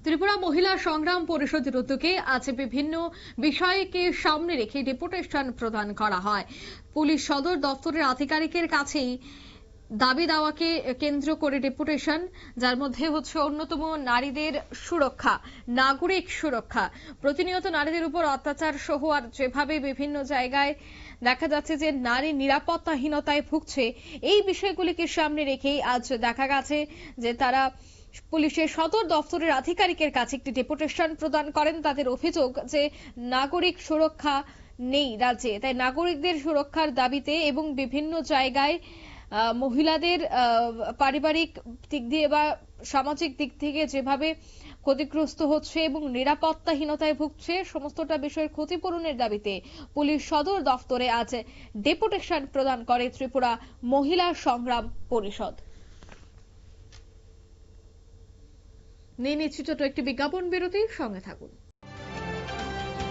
ত্রিপুরা মহিলা সংগ্রাম পরিষদের উদ্যোগে আজ বিভিন্ন বিষয়কে সামনে রেখে ডেপুটেশন প্রদান করা হয়। পুলিশ সদর দপ্তরের আধিকারিকের কাছেই দাবি দাওয়াকে কেন্দ্র করে ডেপুটেশন, যার মধ্যে হচ্ছে অন্যতম নারীদের সুরক্ষা, নাগরিক সুরক্ষা। প্রতিনিয়ত নারীদের উপর অত্যাচার সহ আর যেভাবে বিভিন্ন জায়গায় দেখা যাচ্ছে যে নারী নিরাপত্তাহীনতায় ভুগছে, এই বিষয়গুলিকে সামনে রেখেই আজ দেখা গেছে যে তারা পুলিশের সদর দপ্তরের আধিকারিকের কাছে একটি ডেপুটেশন প্রদান করেন। তাদের অভিযোগ যে নাগরিক সুরক্ষা নেই রাজ্যে, তাই নাগরিকদের সুরক্ষার দাবিতে এবং বিভিন্ন জায়গায় মহিলাদের পারিবারিক দিক দিয়ে বা সামাজিক দিক থেকে যেভাবে ক্ষতিগ্রস্ত হচ্ছে এবং নিরাপত্তাহীনতায় ভুগছে, সমস্তটা বিষয়ের ক্ষতিপূরণের দাবিতে পুলিশ সদর দপ্তরে আজ ডেপুটেশন প্রদান করে ত্রিপুরা মহিলা সংগ্রাম পরিষদ। নিয়ে নিচ্ছি ছোট একটি বিজ্ঞাপন বিরতি, সঙ্গে থাকুন।